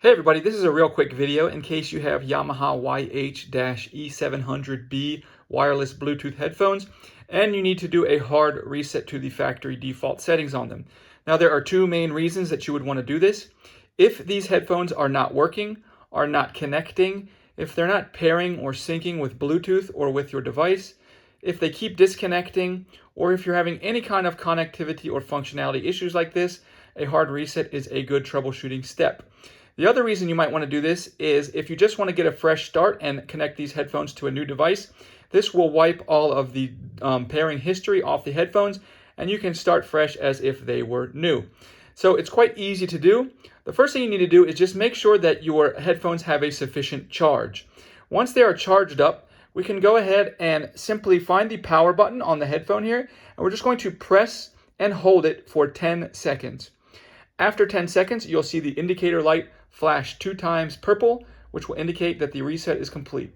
Hey everybody, this is a real quick video in case you have Yamaha YH-E700B wireless Bluetooth headphones and you need to do a hard reset to the factory default settings on them. Now there are two main reasons that you would want to do this. If these headphones are not working, are not connecting, if they're not pairing or syncing with Bluetooth or with your device, if they keep disconnecting, or if you're having any kind of connectivity or functionality issues like this, a hard reset is a good troubleshooting step. The other reason you might want to do this is if you just want to get a fresh start and connect these headphones to a new device, this will wipe all of the pairing history off the headphones and you can start fresh as if they were new. So it's quite easy to do. The first thing you need to do is just make sure that your headphones have a sufficient charge. Once they are charged up, we can go ahead and simply find the power button on the headphone here, and we're just going to press and hold it for 10 seconds. After 10 seconds, you'll see the indicator light flash 2 times purple, which will indicate that the reset is complete.